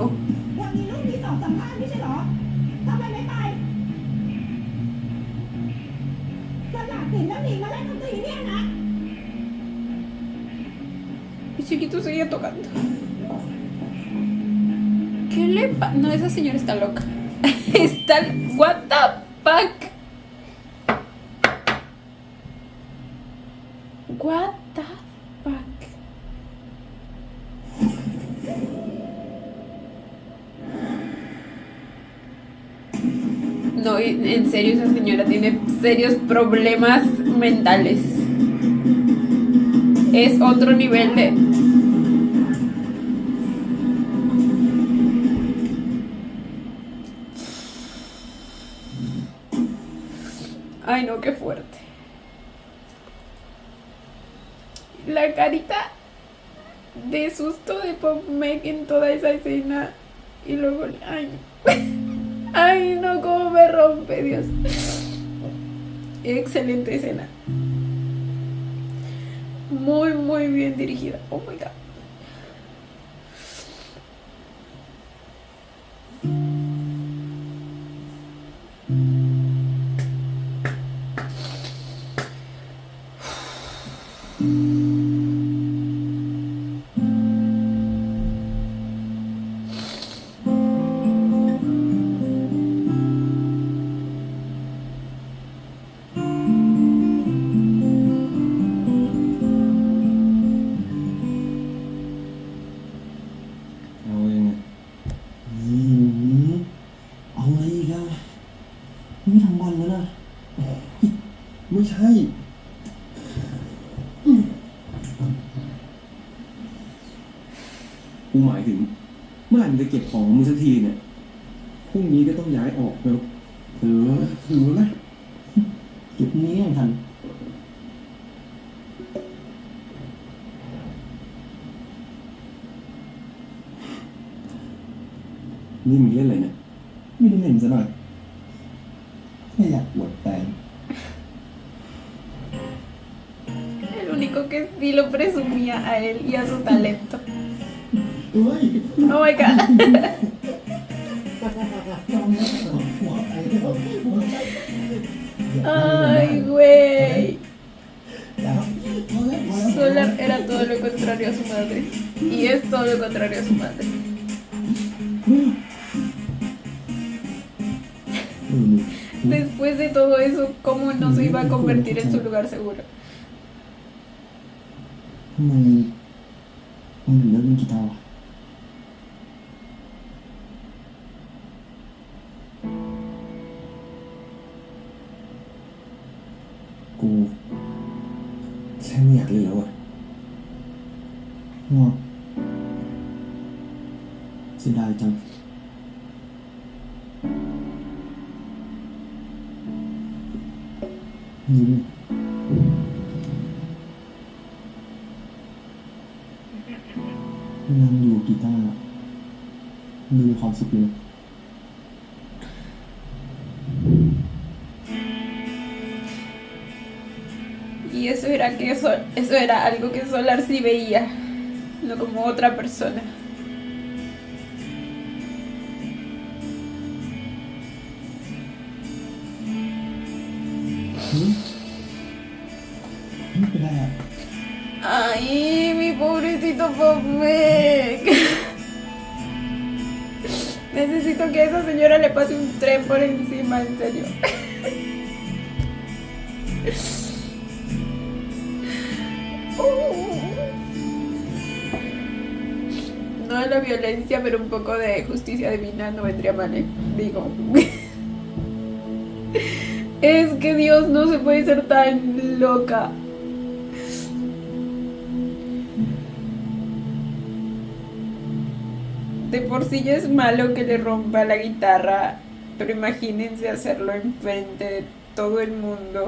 วันนี้ลูกมีสอบสัมภาษณ์ไม่ใช่เหรอทำไมไม่ไปสละสินแล้วหนีมาเล่นดนตรีเนี่ยนะ Mi chiquito sigue tocando. ¿Qué le pasa? No, esa señora está loca. Está... What the fuck? What the fuck? No, en serio, esa señora tiene serios problemas mentales. Es otro nivel de... Ay, no, qué fuerte. La carita de susto de Pop-Make en toda esa escena. Y luego... Ay, ay, no, cómo me rompe, Dios. Excelente escena. Muy, muy bien dirigida. Oh my god.เอาเองไง เอาอะไรอีกอะนี่ทั้งวันแล้วนะ ไม่ใช่ กูหมายถึง เมื่อไหร่มึงจะเก็บของมึงสักทีเนี่ยพรุ่งนี้ก็ต้องย้ายออกแล้วถือไหม เก็บนี้ยังทัน นี่มึงเล่นอะไรเนี่ย ไม่ได้เล่นซะหน่อยแค่อยากอวดแฟน El único que sí lo presumía a él y a su talento. เอ้ย Oh my god. จองแล้วหัวไปแล้วหัวใจ Ay, güey. แล้วพอแล้วพอแล้ว Solar era todo lo contrario a su madre. Y es todo lo contrario a su madre. Después de todo eso, ¿cómo no se iba a convertir en su lugar seguro? ทำไมมึงถึงเลิกเล่นกีตาร์วะ กูแค่ไม่อยากเล่นแล้วอะ งอ ฉ เสียดายจังยิ้มนั่งอยู่กีตาร์มีความสุขเลย Y eso era algo que Solar sí veía, no como otra persona. Ay, mi pobrecito Popmec. Necesito que a esa señora le pase un tren por encima, en serio. No de la violencia, pero un poco de justicia divina no vendría mal, ¿eh? Digo. Es que Dios no se puede ser tan loca. De por sí ya es malo que le rompa la guitarra, pero imagínense hacerlo enfrente de todo el mundo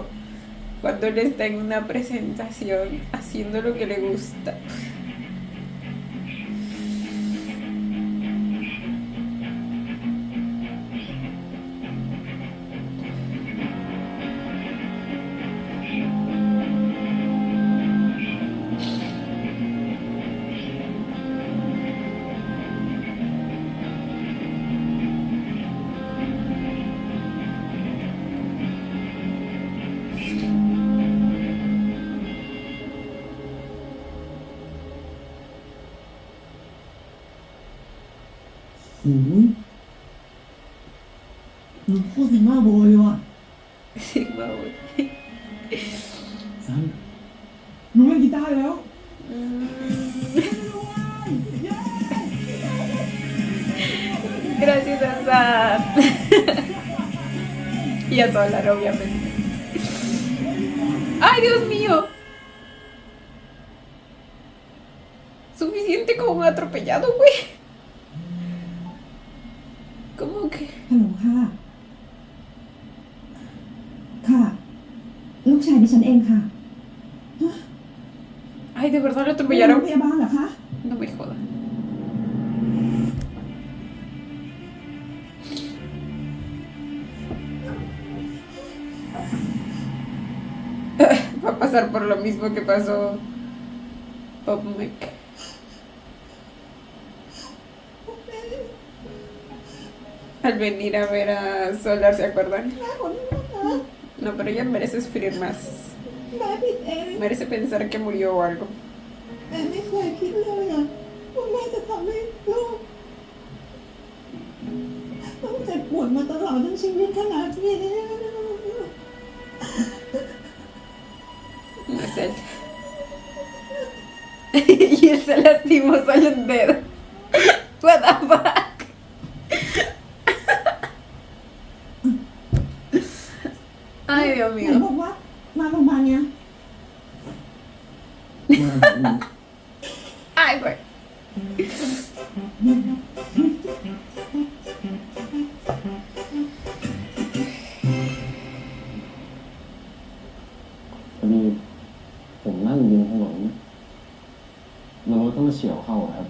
cuando él está en una presentación haciendo lo que le gusta.โอ้ยหนูโคตรซิงมาโบยเลยว่ะ Sigma Boy. ซันหนูเล่นกีตาร์แล้ว Gracias a Sam. Y a Solar, obviamente. ¡Ay, Dios mío! Suficiente como un atropellado, güey. ¿Cómo que? ฮัลโหลค่ะ ค่ะ ลูกชายดิฉันเองค่ะ Ay, ¿de verdad lo โรง atropellaron? พยาบาลเหรอคะ No me jodas. Va a pasar por lo mismo que pasó Popmec. Al venir a ver a Solar, ¿se acuerdan? No, pero ella merece sufrir más. แม่ผิดเอง Merece pensar que murió o algo. แม่ไม่เคยคิดเลยอะว่าแม่จะทำให้ลูกต้องเจ็บปวดมาตลอดทั้งชีวิตขนาดนี้ No es él. Y él se lastimó solo un dedo. What the fuck? Ay, Dios ไหน mío. บอกว่ามาโรงพยาบาลเนี่ย มาแบบนี้ Ay, güey. พอดีผมนั่งอยู่บนถนนแล้วรถก็มาเฉี่ยวเข้าอะครับ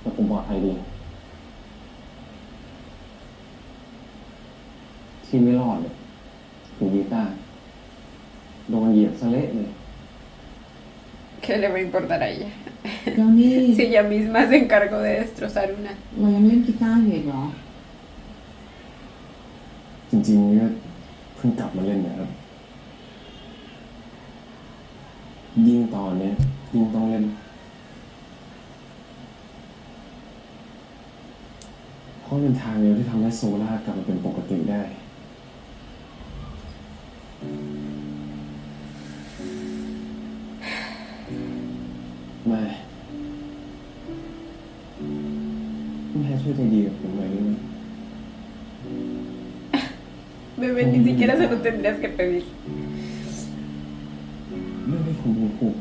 แต่ผมปลอดภัยดีที่ไม่รอดเลยคือกีตาร์โดนเหยียบซะเละเลย ¿Qué le va a importar a ella? แล้วนี่ Si ella misma se encargó de destrozar una. เรายังเล่นกีตาร์อยู่อีกเหรอ จริงๆก็เพิ่งกลับมาเล่นนะครับยิ่งตอนเนี้ยยิ่งต้องเล่นเพราะเป็นทางเดียวที่ทำให้โซล่ากลับมาเป็นปกติได้ แม่ช่วยใจดีกับผมหน่อยได้ไหม Bebé, ni siquiera se lo tendrías que pedir. เรื่องที่คุณพูด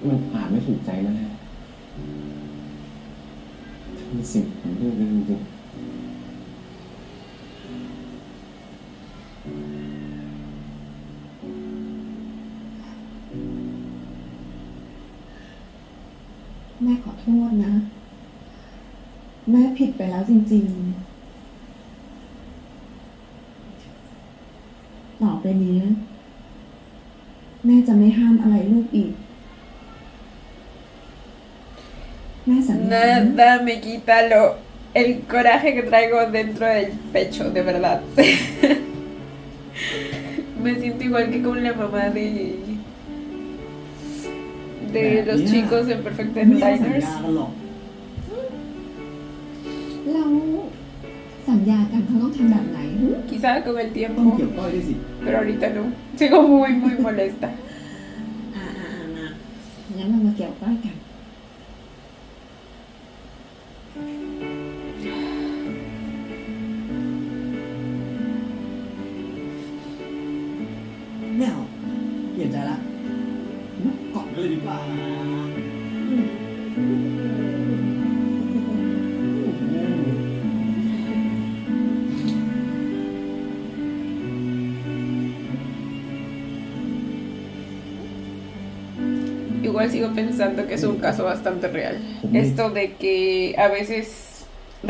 มันอาจไม่ถูกใจแม่ เป็นสิ่งของเรื่องนี้จริง แม่ขอโทษนะ แม่ผิดไปแล้วจริงๆ ต่อไปนี้ แม่จะไม่ห้ามอะไรลูกอีก แม่สัญญานะ Nada me quita el coraje que traigo dentro del pecho, de verdad. Me siento igual que con la mamá de los chicos en Perfect ไม่ต้องสัญ Diners. ญากันหรอก เราสัญญากันเขาต้องทำแบบไหนหึ Quizá con el ต้อง tiempo, เกี่ยวก้อยด้วยสิ pero ahorita no. Sigo muy, muy molesta. มางั้นเรามาเกี่ยวก้อยกัน ไม่เอาเปลี่ยนใจละมาเกาะกันเลยดีกว่า Igual sigo pensando que es un caso bastante real. Esto de que a veces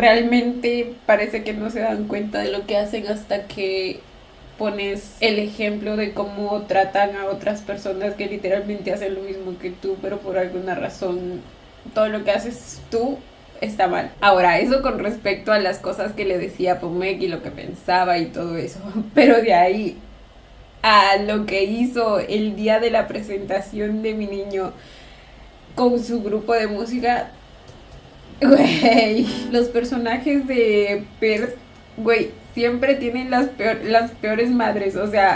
realmente parece que no se dan cuenta de lo que hacen hasta que pones el ejemplo de cómo tratan a otras personas que literalmente hacen lo mismo que tú, pero por alguna razón todo lo que haces tú está mal. Ahora, eso con respecto a las cosas que le decía a Pomek y lo que pensaba y todo eso. Pero de ahí a lo que hizo el día de la presentación de mi niño con su grupo de música, güey, los personajes de Perth, güey, siempre tienen las peores madres, o sea,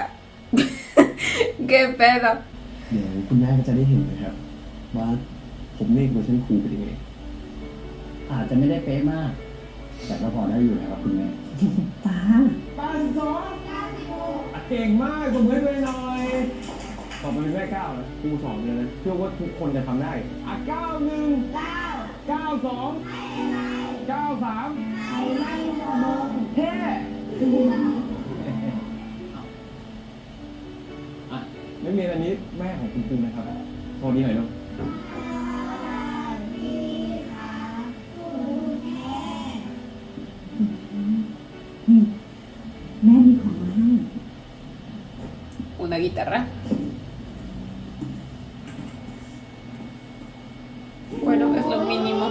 qué pedo. ๆ เดี๋ยวคุณแม่ก็จะได้เห็นนะครับ ว่าผมเมฆเวอร์ชันครูเป็นยังไง อาจจะไม่ได้เป๊ะมาก แต่ก็พอได้อยู่นะครับคุณแม่ จ้า เก่งมากสมมติเลยหน่อยต่อไปเป็นแม่ก้าวนะครูสอนเลยนะเชื่อว่าทุกคนจะทำได้91 92 93เท่อ่ะไม่มีอันนี้แม่ของคุณครูนะครับพอดีหน่อยเนาะ นี่แม่มีของมาให้ Una guitarra. Bueno, es lo mínimo.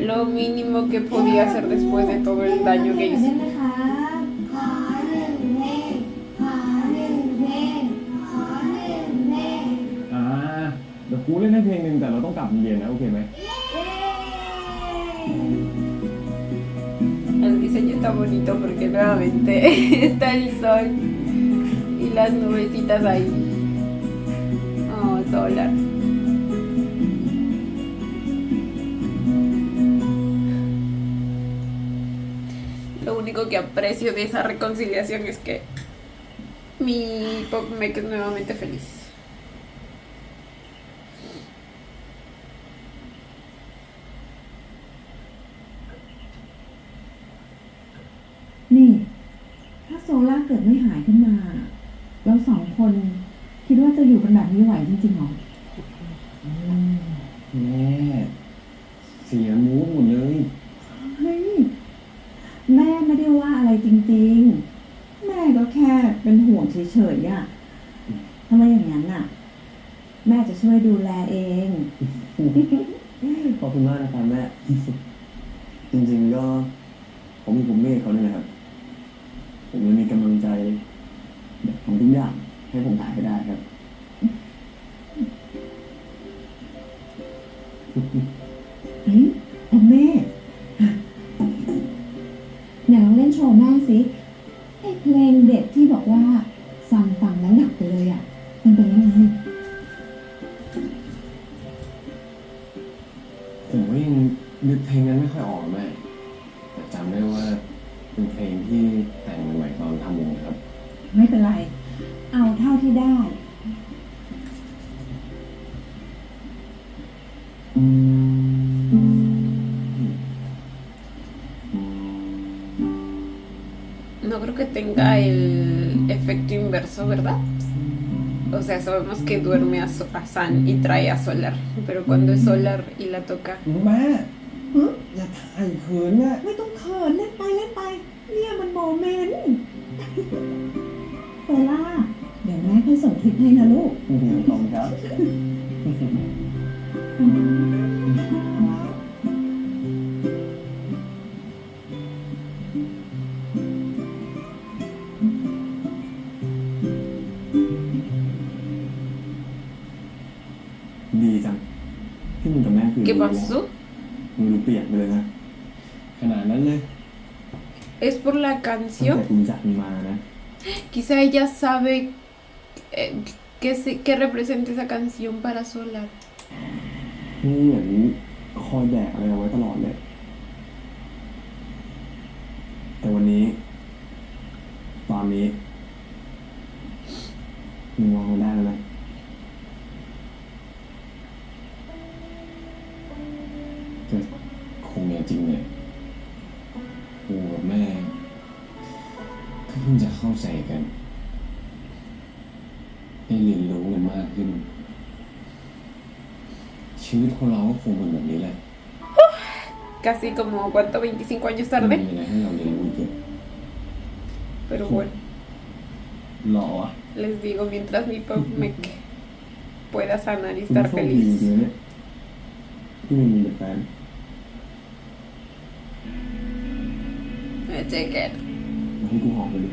Lo mínimo que podía hacer después de todo el daño que hice. เดี๋ยวครูเล่นให้เพลงหนึ่งแต่เราต้องกลับโรงเรียนนะโอเคไหม El diseño está bonito porque nuevamente está el sol y las nubecitas ahí. Oh, solar. Lo único que aprecio de esa reconciliación es que mi Pop Mek es nuevamente feliz. นี่ ถ้าโซล่าเกิดไม่หายขึ้นมา เราสองคนคิดว่าจะอยู่กันแบบนี้ไหวจริงๆหรอ แม่เสียมูดหมดเลย เฮ้ย แม่ไม่ได้ว่าอะไรจริงๆ แม่ก็แค่เป็นห่วงเฉยๆอะถ้าไม่อย่างนั้นน่ะ แม่จะช่วยดูแลเอง ขอบคุณมากนะครับแม่ จริงๆก็ผมมีผมเมฆเขาเนี่ยนะครับ ผมเลยมีกำลังใจแบบทำทุกอย่างให้ผมถ่ายให้ได้ครับ เฮ้ยแม่ไหนลองเล่นโชว์แม่สิไอ้เพลงเด็ดที่บอกว่าซัมฟังแล้วหนักไปเลยอ่ะ มันเป็นยังไง ผมก็ยังนึกเพลงนั้นไม่ค่อยออกแม่แต่จำได้ว่าเป็นเพลงที่แต่งใหม่ๆตอนทำวงครับ ไม่เป็นไร เอาเท่าที่ได้ que tenga el efecto inverso, ¿verdad? O sea, sabemos que duerme a San y trae a Solar, pero cuando es Solar y la toca... แม่อย่าถ่ายเขินเนี่ย ไม่ต้องเขินเล่นไปเนี่ยมันโมเมนต์โซล่าเดี๋ยวแม่ค่อยส่งคลิปให้นะลูก ขอบคุณครับ ดีจังที่มึงกับแม่คุย ¿Qué pasó? มึงดูเปลี่ยนไปเลยนะขนาดนั้นเลย ¿Es por la ตั้งแต่ canción? กูรู้จักมึงมานะ Quizá ella sabe qué representa esa canción para Solar. มึงเหมือนคอยแบกอะไรเอาไว้ตลอดเลย แต่วันนี้ ตอนนี้มึงวางมันได้แล้วนะแต่คงเนี่ยจริงเนี่ยกูกับแม่ก็เพิ่งจะเข้าใจกันได้เรียนรู้กันมากขึ้น ชีวิตของเราก็คงเป็นแบบนี้แหละ Casi como, ¿cuánto? 25 años ไม่ tarde. มีอะไรให้เราเรียนรู้เยอะ Pero bueno, หล่ออ่ะ les digo, mientras mi Pop Mec pueda sanar y คุณ estar โชคดีจ feliz. ริงๆเนี่ยที่มึงมีแต่แฟน Check it. มาให้กูหอมไปดิ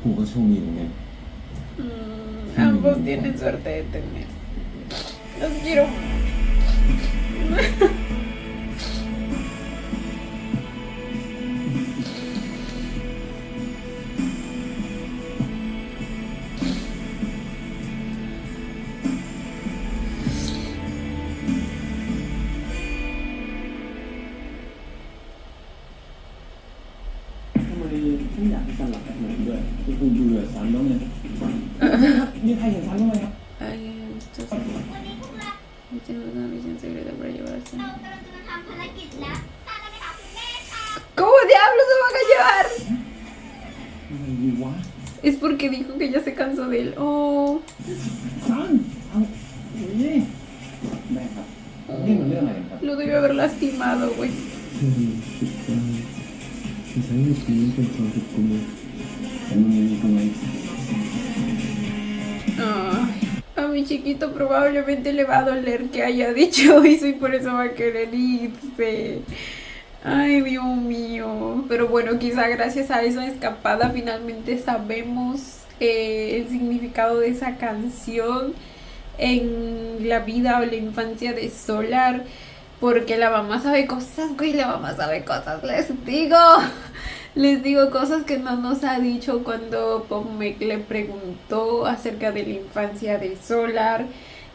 กูก็โชคดีเหมือนกัน Ambos tienen suerte de tener. Los quiero. ทำไมไม่อยากให้ฉันหลับแบบนั้นด้วยคือกูเบื่อฉันแล้วไง มีใครเห็นฉันบ้างไหมครับ Ay, esto วันนี้พวกเรา tenemos una misión secreta para llevar a กำลังจะมาทำภารกิจแล้วตามเราไปหาคุณแม่ค่ะ ¿Cómo diablos se van a llevar? อะไรดีวะ Es porque dijo que ya se cansó de él. Oh. ฉันเอาอุ้ย แม่ครับ นี่มันเรื่องอะไรกันครับ Lo debió haber lastimado, güey. ฉันอยู่ที่นี่เป็นความผิดกูแต่มึงยังมีกูไหม Ay, a mi chiquito probablemente le va a doler que haya dicho eso y por eso va a querer irse. Ay, Dios mío. Pero bueno, quizá gracias a esa escapada finalmente sabemos el significado de esa canción en la vida o la infancia de Solar. Porque la mamá sabe cosas, güey, la mamá sabe cosas, les digo cosas que no nos ha dicho cuando Pop Mec le preguntó acerca de la infancia de Solar.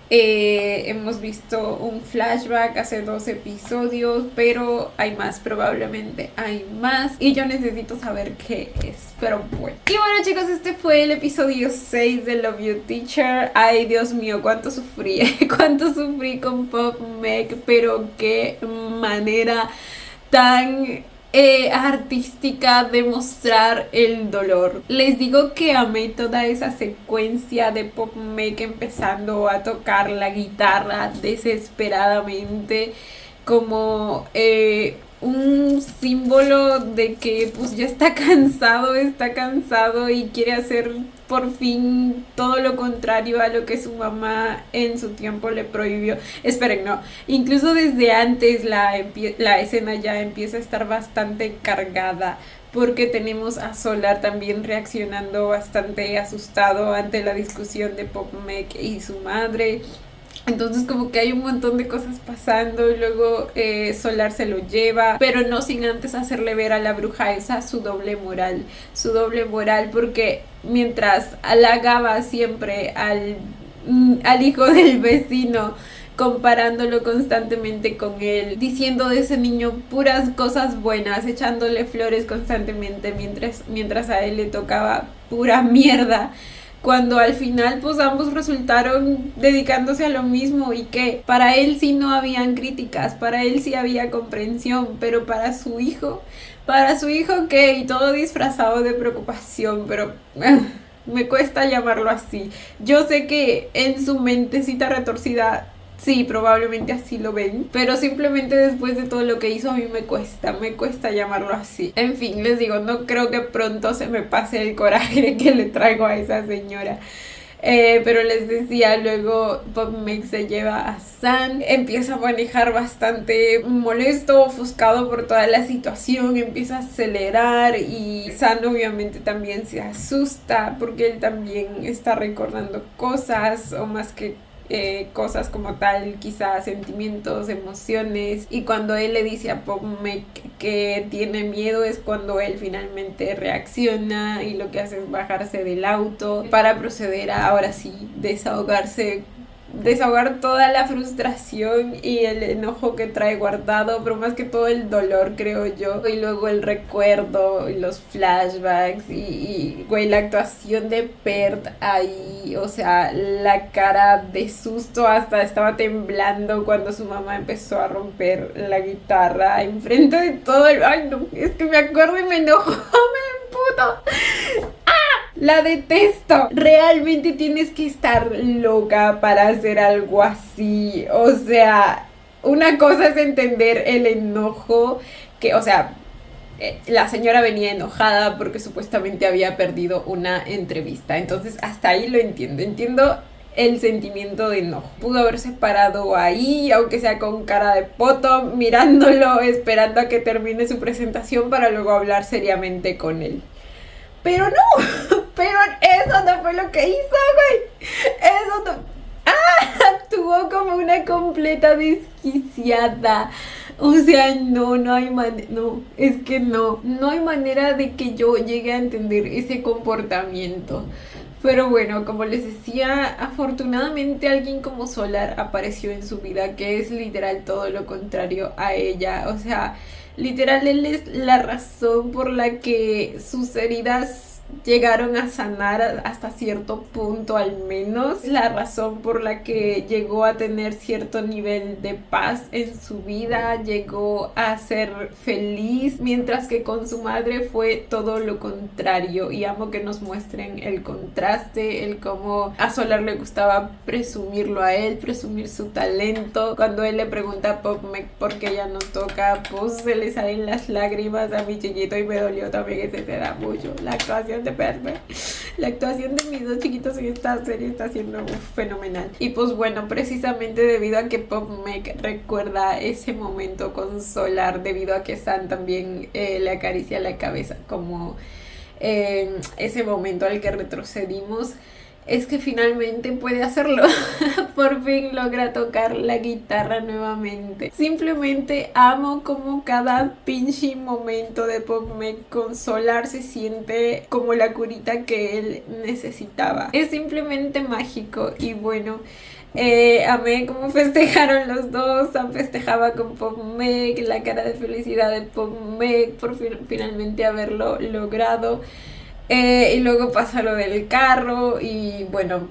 Hemos visto un flashback hace 2 episodios, pero hay más, probablemente hay más. Y yo necesito saber qué es, pero bueno. Y bueno, chicos, este fue el episodio 6 de Love You Teacher. Ay, Dios mío, cuánto sufrí, cuánto sufrí con Pop Mec, pero qué manera tan artística de mostrar el dolor. Les digo que amé toda esa secuencia de Pop Mec empezando a tocar la guitarra desesperadamente como un símbolo de que pues ya está cansado y quiere hacer por fin todo lo contrario a lo que su mamá en su tiempo le prohibió. Esperen, no, incluso desde antes la escena ya empieza a estar bastante cargada porque tenemos a Solar también reaccionando bastante asustado ante la discusión de Pop Mec y su madre. Entonces como que hay un montón de cosas pasando y luego Solar se lo lleva, pero no sin antes hacerle ver a la bruja esa su doble moral, porque mientras halagaba siempre al hijo del vecino, comparándolo constantemente con él, diciendo de ese niño puras cosas buenas, echándole flores constantemente mientras a él le tocaba pura mierda. cuando al final pues ambos resultaron dedicándose a lo mismo y que para él sí no habían críticas, para él sí había comprensión, pero para su hijo ¿qué? Y todo disfrazado de preocupación, pero me cuesta llamarlo así. Yo sé que en su mentecita retorcida sí, probablemente así lo ven, pero simplemente después de todo lo que hizo a mí me cuesta llamarlo así. En fin, les digo, no creo que pronto se me pase el coraje que le traigo a esa señora. Pero les decía, luego Bob Meg se lleva a San, empieza a manejar bastante molesto, ofuscado por toda la situación, empieza a acelerar y San obviamente también se asusta porque él también está recordando cosas, o más que cosas como tal, quizás sentimientos, emociones, y cuando él le dice a Bob Meg que tiene miedo es cuando él finalmente reacciona y lo que hace es bajarse del auto para proceder a ahora sí desahogar toda la frustración y el enojo que trae guardado, pero más que todo el dolor, creo yo, y luego el recuerdo y los flashbacks y güey, la actuación de Peart ahí, o sea, la cara de susto, hasta estaba temblando cuando su mamá empezó a romper la guitarra enfrente de todo el... Ay, no, es que me acuerdo y me enojo, me emputo. La detesto. Realmente tienes que estar loca para hacer algo así. O sea, una cosa es entender el enojo que, o sea, la señora venía enojada porque supuestamente había perdido una entrevista. Entonces, hasta ahí lo entiendo. Entiendo el sentimiento de enojo. Pudo haberse parado ahí, aunque sea con cara de poto, mirándolo, esperando a que termine su presentación para luego hablar seriamente con él. Pero no, pero eso no fue lo que hizo, güey. Eso no... Actuó como una completa desquiciada. O sea, no hay manera, no hay manera de que yo llegue a entender ese comportamiento. Pero bueno, como les decía, afortunadamente alguien como Solar apareció en su vida, que es literal todo lo contrario a ella. O sea, literal él es la razón por la que sus heridas llegaron a sanar hasta cierto punto, al menos la razón por la que llegó a tener cierto nivel de paz en su vida, llegó a ser feliz, mientras que con su madre fue todo lo contrario. Y amo que nos muestren el contraste, el cómo a Solar le gustaba presumirlo a él, presumir su talento. Cuando él le pregunta a Bob Meg por qué ella no toca, pues se le salen las lágrimas a mi chiquito, y me dolió también ese da mucho. La actuación de Perme, la actuación de mis dos chiquitos en esta serie está siendo fenomenal. Y pues bueno, precisamente debido a que Bob Meg recuerda ese momento con Solar, debido a que San también le acaricia la cabeza, como ese momento al que retrocedimos, es que finalmente puede hacerlo. Por fin logra tocar la guitarra nuevamente. Simplemente amo como cada pinche momento de Bob Meg con Solar se siente como la curita que él necesitaba. Es simplemente mágico. Y bueno, amé cómo festejaron los dos. Sam festejaba con Bob Meg, la cara de felicidad de Bob Meg por finalmente haberlo logrado. Y luego pasa lo del carro y bueno,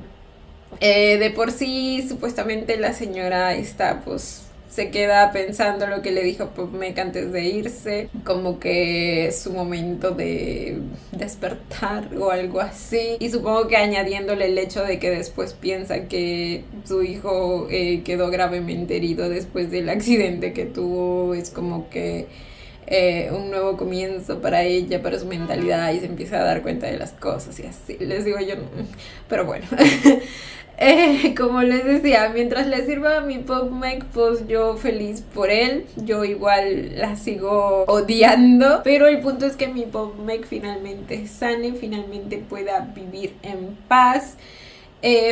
de por sí supuestamente la señora está pues se queda pensando lo que le dijo Bob Meg antes de irse, como que su momento de despertar o algo así, y supongo que añadiéndole el hecho de que después piensa que su hijo quedó gravemente herido después del accidente que tuvo, es como que un nuevo comienzo para ella, para su mentalidad, y se empieza a dar cuenta de las cosas y así, les digo yo, pero bueno. Como les decía, mientras le sirva a mi Bob Meg, pues yo feliz por él. Yo igual la sigo odiando, pero el punto es que mi Bob Meg finalmente sane, finalmente pueda vivir en paz,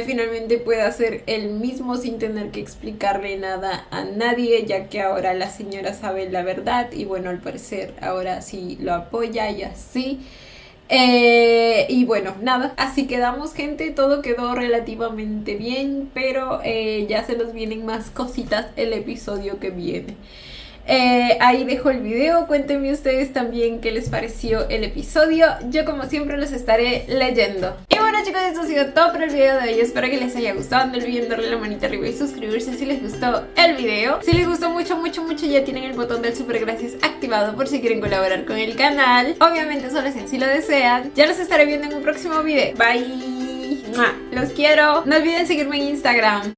finalmente pueda ser él mismo sin tener que explicarle nada a nadie, ya que ahora la señora sabe la verdad y bueno, al parecer ahora sí lo apoya y así. Y bueno, nada, así quedamos, gente. Todo quedó relativamente bien, pero ya se nos vienen más cositas el episodio que viene. Ahí dejo el video, cuéntenme ustedes también qué les pareció el episodio. Yo como siempre los estaré leyendo. Y bueno chicos, esto ha sido todo por el video de hoy. Espero que les haya gustado. No olviden darle la manita arriba y suscribirse si les gustó el video. Si les gustó mucho ya tienen el botón del super gracias activado por si quieren colaborar con el canal. Obviamente solo si así lo desean. Ya los estaré viendo en un próximo video. Bye. Los quiero. No olviden seguirme en Instagram.